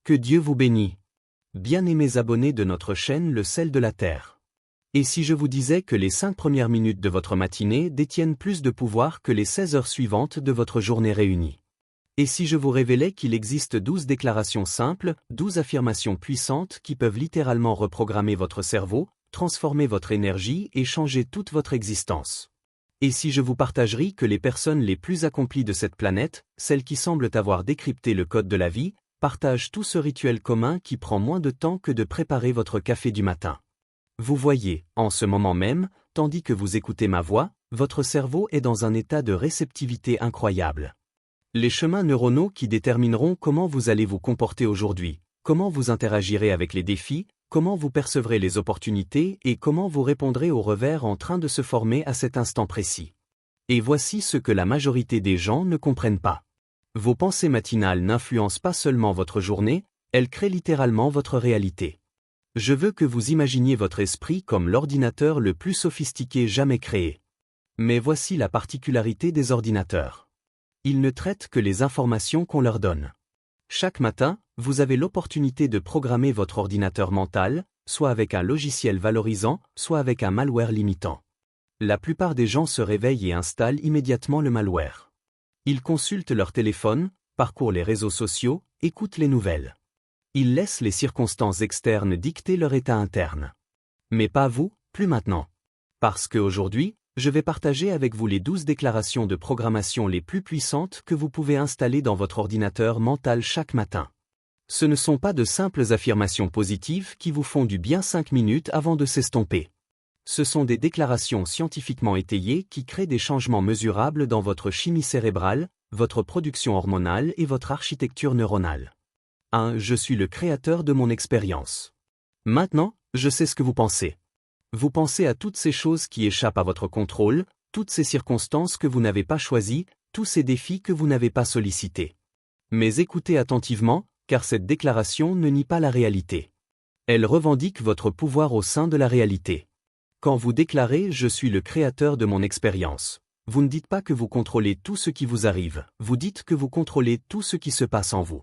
Que Dieu vous bénisse. Bien-aimés abonnés de notre chaîne Le Sel de la Terre. Et si je vous disais que les 5 premières minutes de votre matinée détiennent plus de pouvoir que les 16 heures suivantes de votre journée réunie? Et si je vous révélais qu'il existe 12 déclarations simples, 12 affirmations puissantes qui peuvent littéralement reprogrammer votre cerveau, transformer votre énergie et changer toute votre existence? Et si je vous partagerais que les personnes les plus accomplies de cette planète, celles qui semblent avoir décrypté le code de la vie, partagent tout ce rituel commun qui prend moins de temps que de préparer votre café du matin? Vous voyez, en ce moment même, tandis que vous écoutez ma voix, votre cerveau est dans un état de réceptivité incroyable. Les chemins neuronaux qui détermineront comment vous allez vous comporter aujourd'hui, comment vous interagirez avec les défis, comment vous percevrez les opportunités et comment vous répondrez aux revers en train de se former à cet instant précis. Et voici ce que la majorité des gens ne comprennent pas. Vos pensées matinales n'influencent pas seulement votre journée, elles créent littéralement votre réalité. Je veux que vous imaginiez votre esprit comme l'ordinateur le plus sophistiqué jamais créé. Mais voici la particularité des ordinateurs. Ils ne traitent que les informations qu'on leur donne. Chaque matin, vous avez l'opportunité de programmer votre ordinateur mental, soit avec un logiciel valorisant, soit avec un malware limitant. La plupart des gens se réveillent et installent immédiatement le malware. Ils consultent leur téléphone, parcourent les réseaux sociaux, écoutent les nouvelles. Ils laissent les circonstances externes dicter leur état interne. Mais pas vous, plus maintenant. Parce qu'aujourd'hui, je vais partager avec vous les 12 déclarations de programmation les plus puissantes que vous pouvez installer dans votre ordinateur mental chaque matin. Ce ne sont pas de simples affirmations positives qui vous font du bien 5 minutes avant de s'estomper. Ce sont des déclarations scientifiquement étayées qui créent des changements mesurables dans votre chimie cérébrale, votre production hormonale et votre architecture neuronale. 1. Je suis le créateur de mon expérience. Maintenant, je sais ce que vous pensez. Vous pensez à toutes ces choses qui échappent à votre contrôle, toutes ces circonstances que vous n'avez pas choisies, tous ces défis que vous n'avez pas sollicités. Mais écoutez attentivement, car cette déclaration ne nie pas la réalité. Elle revendique votre pouvoir au sein de la réalité. Quand vous déclarez « Je suis le créateur de mon expérience », vous ne dites pas que vous contrôlez tout ce qui vous arrive, vous dites que vous contrôlez tout ce qui se passe en vous.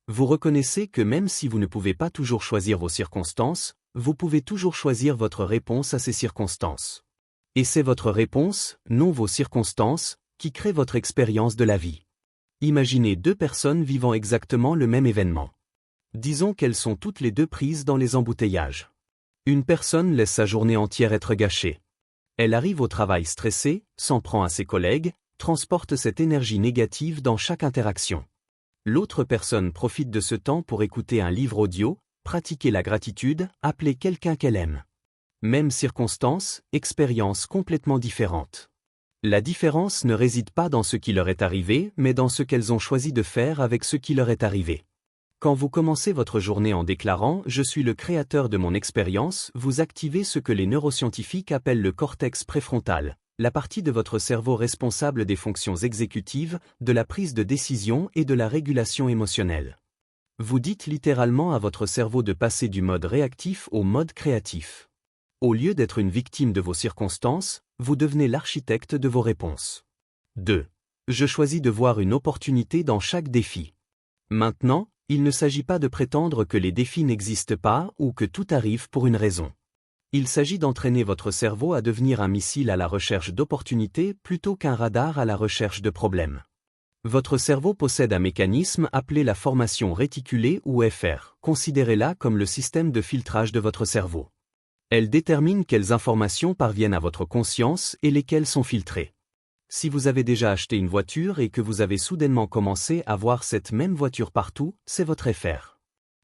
Vous reconnaissez que même si vous ne pouvez pas toujours choisir vos circonstances, vous pouvez toujours choisir votre réponse à ces circonstances. Et c'est votre réponse, non vos circonstances, qui crée votre expérience de la vie. Imaginez 2 personnes vivant exactement le même événement. Disons qu'elles sont toutes les 2 prises dans les embouteillages. Une personne laisse sa journée entière être gâchée. Elle arrive au travail stressée, s'en prend à ses collègues, transporte cette énergie négative dans chaque interaction. L'autre personne profite de ce temps pour écouter un livre audio, pratiquer la gratitude, appeler quelqu'un qu'elle aime. Même circonstance, expérience complètement différente. La différence ne réside pas dans ce qui leur est arrivé, mais dans ce qu'elles ont choisi de faire avec ce qui leur est arrivé. Quand vous commencez votre journée en déclarant « Je suis le créateur de mon expérience », vous activez ce que les neuroscientifiques appellent le cortex préfrontal, la partie de votre cerveau responsable des fonctions exécutives, de la prise de décision et de la régulation émotionnelle. Vous dites littéralement à votre cerveau de passer du mode réactif au mode créatif. Au lieu d'être une victime de vos circonstances, vous devenez l'architecte de vos réponses. 2. Je choisis de voir une opportunité dans chaque défi. Maintenant, il ne s'agit pas de prétendre que les défis n'existent pas ou que tout arrive pour une raison. Il s'agit d'entraîner votre cerveau à devenir un missile à la recherche d'opportunités plutôt qu'un radar à la recherche de problèmes. Votre cerveau possède un mécanisme appelé la formation réticulée ou FR. Considérez-la comme le système de filtrage de votre cerveau. Elle détermine quelles informations parviennent à votre conscience et lesquelles sont filtrées. Si vous avez déjà acheté une voiture et que vous avez soudainement commencé à voir cette même voiture partout, c'est votre FR.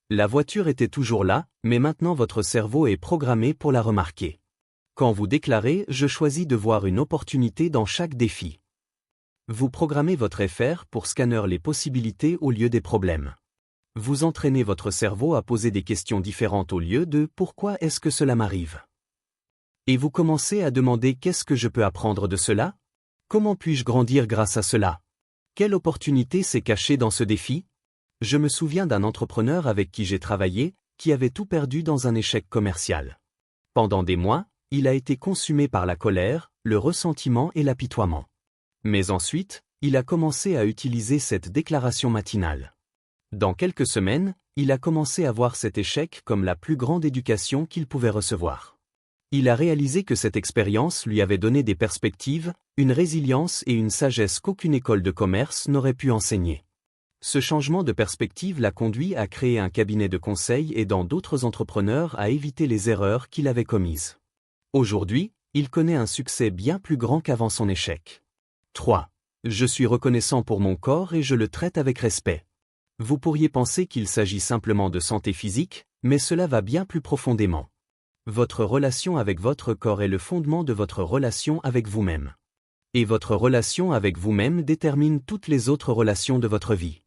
La voiture était toujours là, mais maintenant votre cerveau est programmé pour la remarquer. Quand vous déclarez « Je choisis de voir une opportunité dans chaque défi », vous programmez votre FR pour scanner les possibilités au lieu des problèmes. Vous entraînez votre cerveau à poser des questions différentes au lieu de « Pourquoi est-ce que cela m'arrive ?» Et vous commencez à demander « Qu'est-ce que je peux apprendre de cela ? Comment puis-je grandir grâce à cela ? Quelle opportunité s'est cachée dans ce défi ? Je me souviens d'un entrepreneur avec qui j'ai travaillé, qui avait tout perdu dans un échec commercial. Pendant des mois, il a été consumé par la colère, le ressentiment et l'apitoiement. Mais ensuite, il a commencé à utiliser cette déclaration matinale. Dans quelques semaines, il a commencé à voir cet échec comme la plus grande éducation qu'il pouvait recevoir. Il a réalisé que cette expérience lui avait donné des perspectives, une résilience et une sagesse qu'aucune école de commerce n'aurait pu enseigner. Ce changement de perspective l'a conduit à créer un cabinet de conseil aidant d'autres entrepreneurs à éviter les erreurs qu'il avait commises. Aujourd'hui, il connaît un succès bien plus grand qu'avant son échec. 3. Je suis reconnaissant pour mon corps et je le traite avec respect. Vous pourriez penser qu'il s'agit simplement de santé physique, mais cela va bien plus profondément. Votre relation avec votre corps est le fondement de votre relation avec vous-même. Et votre relation avec vous-même détermine toutes les autres relations de votre vie.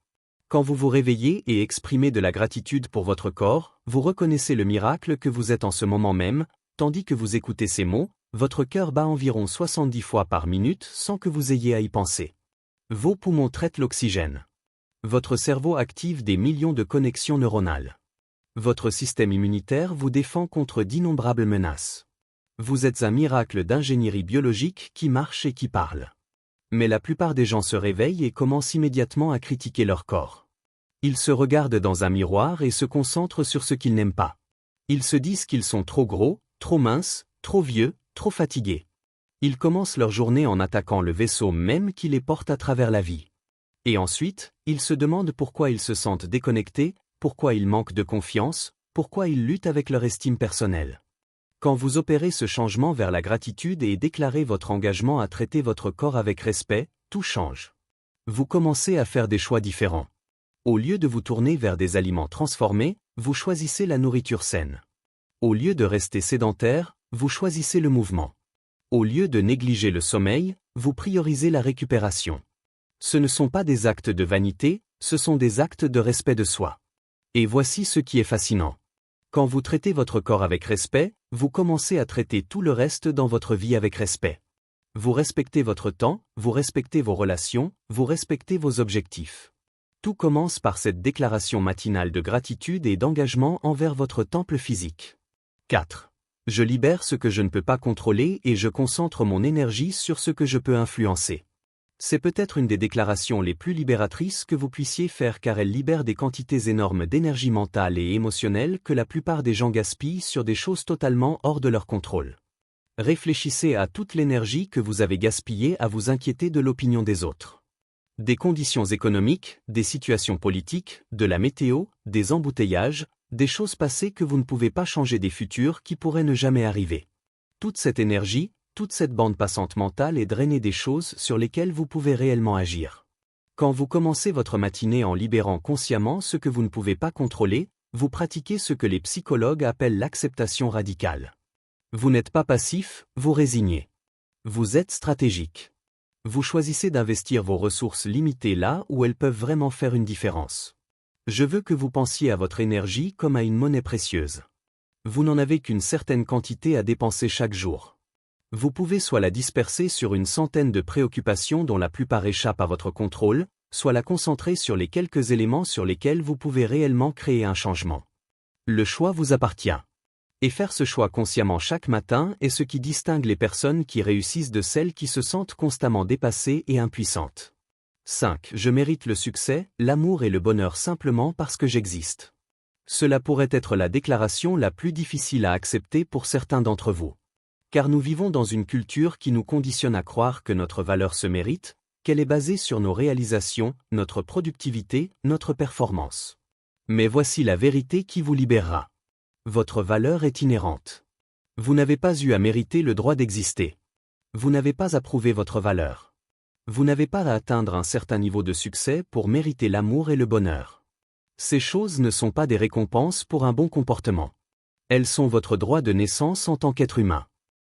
Quand vous vous réveillez et exprimez de la gratitude pour votre corps, vous reconnaissez le miracle que vous êtes en ce moment même, tandis que vous écoutez ces mots, votre cœur bat environ 70 fois par minute sans que vous ayez à y penser. Vos poumons traitent l'oxygène. Votre cerveau active des millions de connexions neuronales. Votre système immunitaire vous défend contre d'innombrables menaces. Vous êtes un miracle d'ingénierie biologique qui marche et qui parle. Mais la plupart des gens se réveillent et commencent immédiatement à critiquer leur corps. Ils se regardent dans un miroir et se concentrent sur ce qu'ils n'aiment pas. Ils se disent qu'ils sont trop gros, trop minces, trop vieux, trop fatigués. Ils commencent leur journée en attaquant le vaisseau même qui les porte à travers la vie. Et ensuite, ils se demandent pourquoi ils se sentent déconnectés, pourquoi ils manquent de confiance, pourquoi ils luttent avec leur estime personnelle. Quand vous opérez ce changement vers la gratitude et déclarez votre engagement à traiter votre corps avec respect, tout change. Vous commencez à faire des choix différents. Au lieu de vous tourner vers des aliments transformés, vous choisissez la nourriture saine. Au lieu de rester sédentaire, vous choisissez le mouvement. Au lieu de négliger le sommeil, vous priorisez la récupération. Ce ne sont pas des actes de vanité, ce sont des actes de respect de soi. Et voici ce qui est fascinant. Quand vous traitez votre corps avec respect, vous commencez à traiter tout le reste dans votre vie avec respect. Vous respectez votre temps, vous respectez vos relations, vous respectez vos objectifs. Tout commence par cette déclaration matinale de gratitude et d'engagement envers votre temple physique. 4. Je libère ce que je ne peux pas contrôler et je concentre mon énergie sur ce que je peux influencer. C'est peut-être une des déclarations les plus libératrices que vous puissiez faire car elle libère des quantités énormes d'énergie mentale et émotionnelle que la plupart des gens gaspillent sur des choses totalement hors de leur contrôle. Réfléchissez à toute l'énergie que vous avez gaspillée à vous inquiéter de l'opinion des autres. Des conditions économiques, des situations politiques, de la météo, des embouteillages, des choses passées que vous ne pouvez pas changer, des futurs qui pourraient ne jamais arriver. Toute cette énergie, toute cette bande passante mentale est drainée des choses sur lesquelles vous pouvez réellement agir. Quand vous commencez votre matinée en libérant consciemment ce que vous ne pouvez pas contrôler, vous pratiquez ce que les psychologues appellent l'acceptation radicale. Vous n'êtes pas passif, vous résignez. Vous êtes stratégique. Vous choisissez d'investir vos ressources limitées là où elles peuvent vraiment faire une différence. Je veux que vous pensiez à votre énergie comme à une monnaie précieuse. Vous n'en avez qu'une certaine quantité à dépenser chaque jour. Vous pouvez soit la disperser sur une centaine de préoccupations dont la plupart échappent à votre contrôle, soit la concentrer sur les quelques éléments sur lesquels vous pouvez réellement créer un changement. Le choix vous appartient. Et faire ce choix consciemment chaque matin est ce qui distingue les personnes qui réussissent de celles qui se sentent constamment dépassées et impuissantes. 5. Je mérite le succès, l'amour et le bonheur simplement parce que j'existe. Cela pourrait être la déclaration la plus difficile à accepter pour certains d'entre vous. Car nous vivons dans une culture qui nous conditionne à croire que notre valeur se mérite, qu'elle est basée sur nos réalisations, notre productivité, notre performance. Mais voici la vérité qui vous libérera. Votre valeur est inhérente. Vous n'avez pas eu à mériter le droit d'exister. Vous n'avez pas à prouver votre valeur. Vous n'avez pas à atteindre un certain niveau de succès pour mériter l'amour et le bonheur. Ces choses ne sont pas des récompenses pour un bon comportement. Elles sont votre droit de naissance en tant qu'être humain.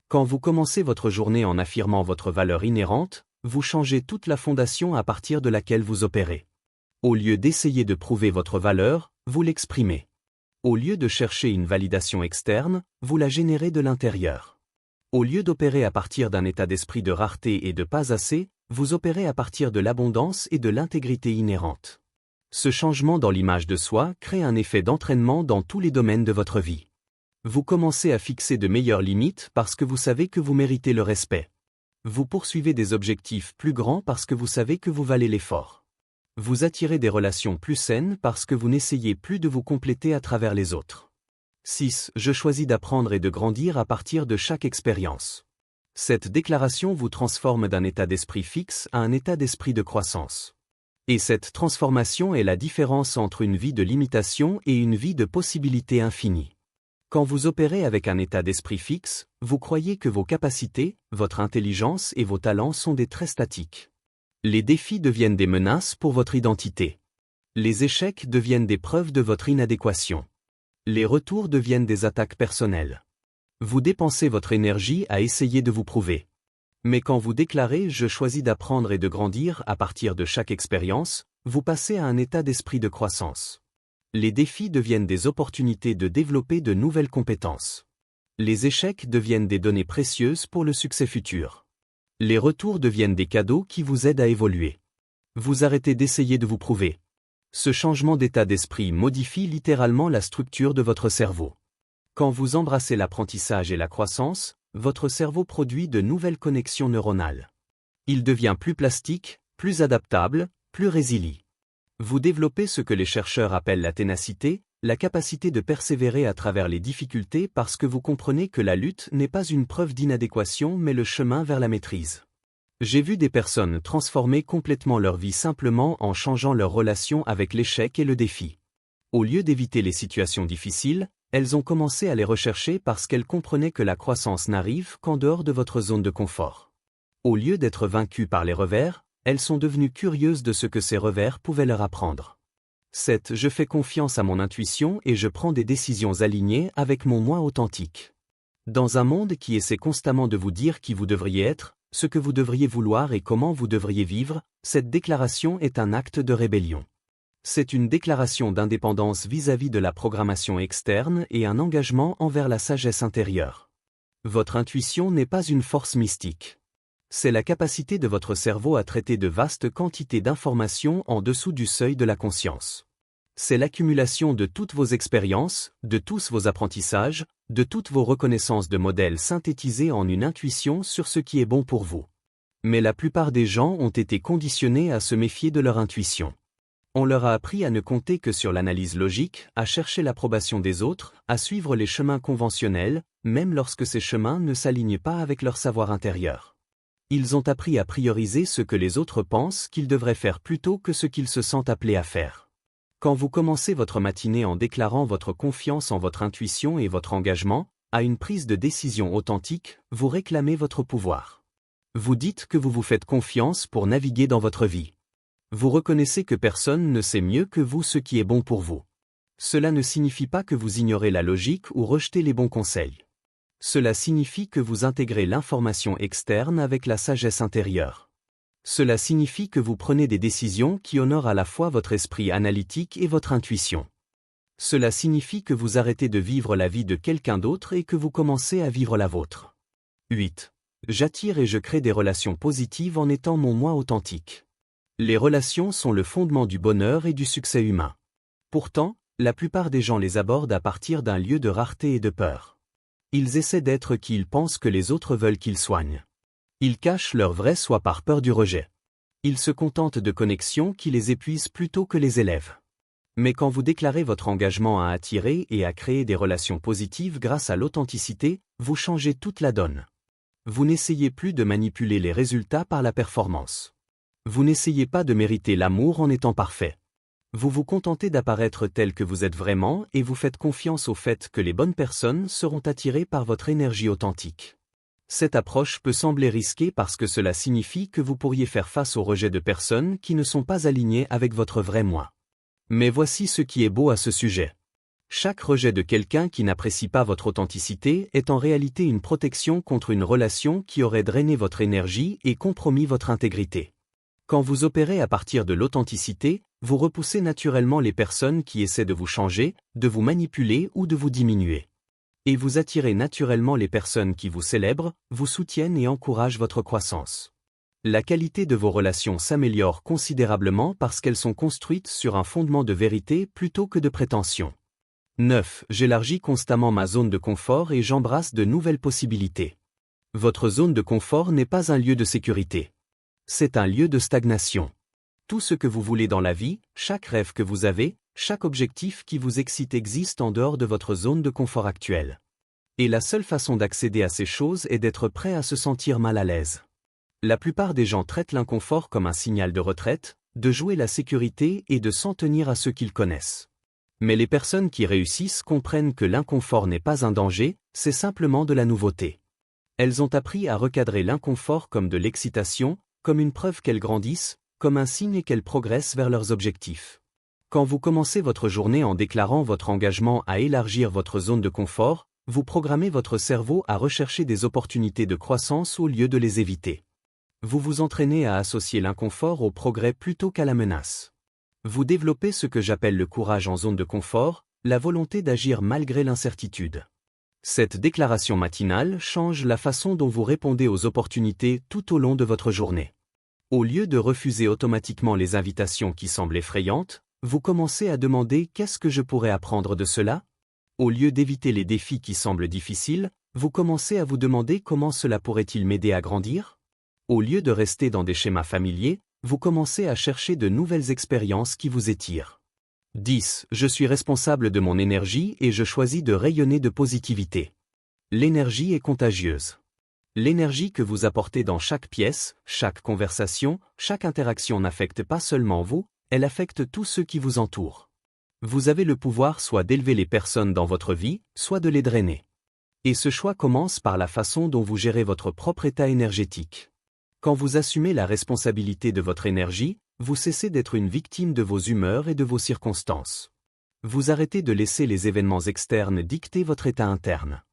Quand vous commencez votre journée en affirmant votre valeur inhérente, vous changez toute la fondation à partir de laquelle vous opérez. Au lieu d'essayer de prouver votre valeur, vous l'exprimez. Au lieu de chercher une validation externe, vous la générez de l'intérieur. Au lieu d'opérer à partir d'un état d'esprit de rareté et de pas assez, vous opérez à partir de l'abondance et de l'intégrité inhérente. Ce changement dans l'image de soi crée un effet d'entraînement dans tous les domaines de votre vie. Vous commencez à fixer de meilleures limites parce que vous savez que vous méritez le respect. Vous poursuivez des objectifs plus grands parce que vous savez que vous valez l'effort. Vous attirez des relations plus saines parce que vous n'essayez plus de vous compléter à travers les autres. 6. Je choisis d'apprendre et de grandir à partir de chaque expérience. Cette déclaration vous transforme d'un état d'esprit fixe à un état d'esprit de croissance. Et cette transformation est la différence entre une vie de limitation et une vie de possibilités infinies. Quand vous opérez avec un état d'esprit fixe, vous croyez que vos capacités, votre intelligence et vos talents sont des traits statiques. Les défis deviennent des menaces pour votre identité. Les échecs deviennent des preuves de votre inadéquation. Les retours deviennent des attaques personnelles. Vous dépensez votre énergie à essayer de vous prouver. Mais quand vous déclarez « Je choisis d'apprendre et de grandir à partir de chaque expérience », vous passez à un état d'esprit de croissance. Les défis deviennent des opportunités de développer de nouvelles compétences. Les échecs deviennent des données précieuses pour le succès futur. Les retours deviennent des cadeaux qui vous aident à évoluer. Vous arrêtez d'essayer de vous prouver. Ce changement d'état d'esprit modifie littéralement la structure de votre cerveau. Quand vous embrassez l'apprentissage et la croissance, votre cerveau produit de nouvelles connexions neuronales. Il devient plus plastique, plus adaptable, plus résilient. Vous développez ce que les chercheurs appellent la ténacité, la capacité de persévérer à travers les difficultés parce que vous comprenez que la lutte n'est pas une preuve d'inadéquation mais le chemin vers la maîtrise. J'ai vu des personnes transformer complètement leur vie simplement en changeant leur relation avec l'échec et le défi. Au lieu d'éviter les situations difficiles, elles ont commencé à les rechercher parce qu'elles comprenaient que la croissance n'arrive qu'en dehors de votre zone de confort. Au lieu d'être vaincues par les revers, elles sont devenues curieuses de ce que ces revers pouvaient leur apprendre. 7. Je fais confiance à mon intuition et je prends des décisions alignées avec mon moi authentique. Dans un monde qui essaie constamment de vous dire qui vous devriez être, ce que vous devriez vouloir et comment vous devriez vivre, cette déclaration est un acte de rébellion. C'est une déclaration d'indépendance vis-à-vis de la programmation externe et un engagement envers la sagesse intérieure. Votre intuition n'est pas une force mystique. C'est la capacité de votre cerveau à traiter de vastes quantités d'informations en dessous du seuil de la conscience. C'est l'accumulation de toutes vos expériences, de tous vos apprentissages, de toutes vos reconnaissances de modèles synthétisés en une intuition sur ce qui est bon pour vous. Mais la plupart des gens ont été conditionnés à se méfier de leur intuition. On leur a appris à ne compter que sur l'analyse logique, à chercher l'approbation des autres, à suivre les chemins conventionnels, même lorsque ces chemins ne s'alignent pas avec leur savoir intérieur. Ils ont appris à prioriser ce que les autres pensent qu'ils devraient faire plutôt que ce qu'ils se sentent appelés à faire. Quand vous commencez votre matinée en déclarant votre confiance en votre intuition et votre engagement, à une prise de décision authentique, vous réclamez votre pouvoir. Vous dites que vous vous faites confiance pour naviguer dans votre vie. Vous reconnaissez que personne ne sait mieux que vous ce qui est bon pour vous. Cela ne signifie pas que vous ignorez la logique ou rejetez les bons conseils. Cela signifie que vous intégrez l'information externe avec la sagesse intérieure. Cela signifie que vous prenez des décisions qui honorent à la fois votre esprit analytique et votre intuition. Cela signifie que vous arrêtez de vivre la vie de quelqu'un d'autre et que vous commencez à vivre la vôtre. 8. J'attire et je crée des relations positives en étant mon moi authentique. Les relations sont le fondement du bonheur et du succès humain. Pourtant, la plupart des gens les abordent à partir d'un lieu de rareté et de peur. Ils essaient d'être qui ils pensent que les autres veulent qu'ils soignent. Ils cachent leur vrai soi par peur du rejet. Ils se contentent de connexions qui les épuisent plutôt que les élèvent. Mais quand vous déclarez votre engagement à attirer et à créer des relations positives grâce à l'authenticité, vous changez toute la donne. Vous n'essayez plus de manipuler les résultats par la performance. Vous n'essayez pas de mériter l'amour en étant parfait. Vous vous contentez d'apparaître tel que vous êtes vraiment et vous faites confiance au fait que les bonnes personnes seront attirées par votre énergie authentique. Cette approche peut sembler risquée parce que cela signifie que vous pourriez faire face au rejet de personnes qui ne sont pas alignées avec votre vrai moi. Mais voici ce qui est beau à ce sujet. Chaque rejet de quelqu'un qui n'apprécie pas votre authenticité est en réalité une protection contre une relation qui aurait drainé votre énergie et compromis votre intégrité. Quand vous opérez à partir de l'authenticité, vous repoussez naturellement les personnes qui essaient de vous changer, de vous manipuler ou de vous diminuer. Et vous attirez naturellement les personnes qui vous célèbrent, vous soutiennent et encouragent votre croissance. La qualité de vos relations s'améliore considérablement parce qu'elles sont construites sur un fondement de vérité plutôt que de prétention. 9. J'élargis constamment ma zone de confort et j'embrasse de nouvelles possibilités. Votre zone de confort n'est pas un lieu de sécurité. C'est un lieu de stagnation. Tout ce que vous voulez dans la vie, chaque rêve que vous avez, chaque objectif qui vous excite existe en dehors de votre zone de confort actuelle. Et la seule façon d'accéder à ces choses est d'être prêt à se sentir mal à l'aise. La plupart des gens traitent l'inconfort comme un signal de retraite, de jouer la sécurité et de s'en tenir à ceux qu'ils connaissent. Mais les personnes qui réussissent comprennent que l'inconfort n'est pas un danger, c'est simplement de la nouveauté. Elles ont appris à recadrer l'inconfort comme de l'excitation, comme une preuve qu'elles grandissent, comme un signe qu'elles progressent vers leurs objectifs. Quand vous commencez votre journée en déclarant votre engagement à élargir votre zone de confort, vous programmez votre cerveau à rechercher des opportunités de croissance au lieu de les éviter. Vous vous entraînez à associer l'inconfort au progrès plutôt qu'à la menace. Vous développez ce que j'appelle le courage en zone de confort, la volonté d'agir malgré l'incertitude. Cette déclaration matinale change la façon dont vous répondez aux opportunités tout au long de votre journée. Au lieu de refuser automatiquement les invitations qui semblent effrayantes, vous commencez à demander « Qu'est-ce que je pourrais apprendre de cela ?» Au lieu d'éviter les défis qui semblent difficiles, vous commencez à vous demander comment cela pourrait-il m'aider à grandir? Au lieu de rester dans des schémas familiers, vous commencez à chercher de nouvelles expériences qui vous étirent. 10. Je suis responsable de mon énergie et je choisis de rayonner de positivité. L'énergie est contagieuse. L'énergie que vous apportez dans chaque pièce, chaque conversation, chaque interaction n'affecte pas seulement vous, elle affecte tous ceux qui vous entourent. Vous avez le pouvoir soit d'élever les personnes dans votre vie, soit de les drainer. Et ce choix commence par la façon dont vous gérez votre propre état énergétique. Quand vous assumez la responsabilité de votre énergie, vous cessez d'être une victime de vos humeurs et de vos circonstances. Vous arrêtez de laisser les événements externes dicter votre état interne.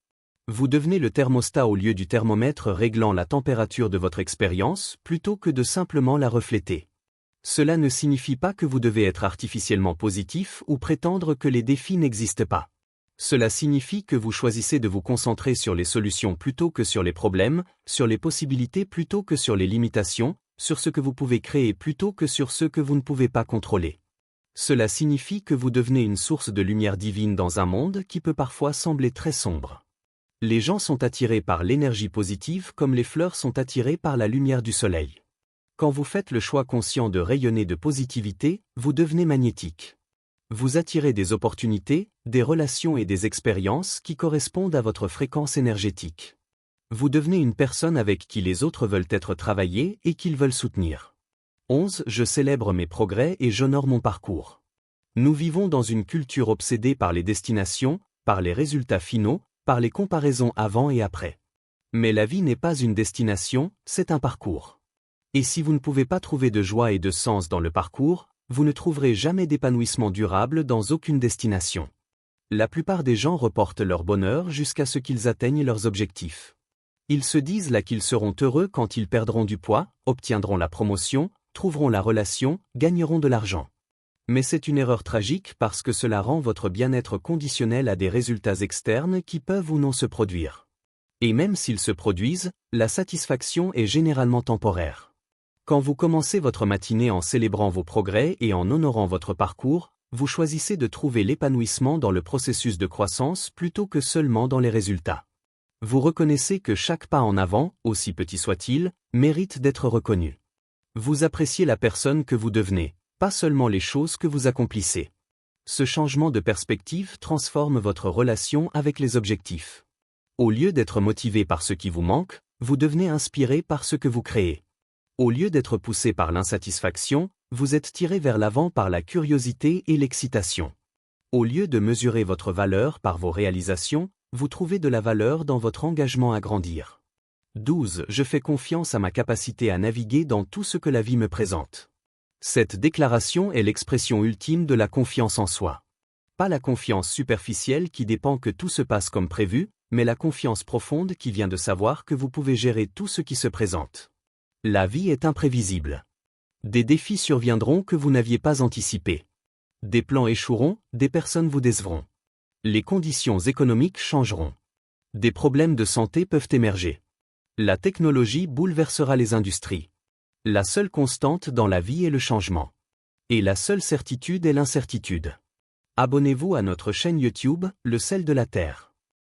Vous devenez le thermostat au lieu du thermomètre réglant la température de votre expérience plutôt que de simplement la refléter. Cela ne signifie pas que vous devez être artificiellement positif ou prétendre que les défis n'existent pas. Cela signifie que vous choisissez de vous concentrer sur les solutions plutôt que sur les problèmes, sur les possibilités plutôt que sur les limitations, sur ce que vous pouvez créer plutôt que sur ce que vous ne pouvez pas contrôler. Cela signifie que vous devenez une source de lumière divine dans un monde qui peut parfois sembler très sombre. Les gens sont attirés par l'énergie positive comme les fleurs sont attirées par la lumière du soleil. Quand vous faites le choix conscient de rayonner de positivité, vous devenez magnétique. Vous attirez des opportunités, des relations et des expériences qui correspondent à votre fréquence énergétique. Vous devenez une personne avec qui les autres veulent être travaillés et qu'ils veulent soutenir. 11. Je célèbre mes progrès et j'honore mon parcours. Nous vivons dans une culture obsédée par les destinations, par les résultats finaux, par les comparaisons avant et après. Mais la vie n'est pas une destination, c'est un parcours. Et si vous ne pouvez pas trouver de joie et de sens dans le parcours, vous ne trouverez jamais d'épanouissement durable dans aucune destination. La plupart des gens reportent leur bonheur jusqu'à ce qu'ils atteignent leurs objectifs. Ils se disent là qu'ils seront heureux quand ils perdront du poids, obtiendront la promotion, trouveront la relation, gagneront de l'argent. Mais c'est une erreur tragique parce que cela rend votre bien-être conditionnel à des résultats externes qui peuvent ou non se produire. Et même s'ils se produisent, la satisfaction est généralement temporaire. Quand vous commencez votre matinée en célébrant vos progrès et en honorant votre parcours, vous choisissez de trouver l'épanouissement dans le processus de croissance plutôt que seulement dans les résultats. Vous reconnaissez que chaque pas en avant, aussi petit soit-il, mérite d'être reconnu. Vous appréciez la personne que vous devenez, pas seulement les choses que vous accomplissez. Ce changement de perspective transforme votre relation avec les objectifs. Au lieu d'être motivé par ce qui vous manque, vous devenez inspiré par ce que vous créez. Au lieu d'être poussé par l'insatisfaction, vous êtes tiré vers l'avant par la curiosité et l'excitation. Au lieu de mesurer votre valeur par vos réalisations, vous trouvez de la valeur dans votre engagement à grandir. 12. Je fais confiance à ma capacité à naviguer dans tout ce que la vie me présente. Cette déclaration est l'expression ultime de la confiance en soi. Pas la confiance superficielle qui dépend que tout se passe comme prévu, mais la confiance profonde qui vient de savoir que vous pouvez gérer tout ce qui se présente. La vie est imprévisible. Des défis surviendront que vous n'aviez pas anticipés. Des plans échoueront, des personnes vous décevront. Les conditions économiques changeront. Des problèmes de santé peuvent émerger. La technologie bouleversera les industries. La seule constante dans la vie est le changement. Et la seule certitude est l'incertitude. Abonnez-vous à notre chaîne YouTube, Le sel de la Terre.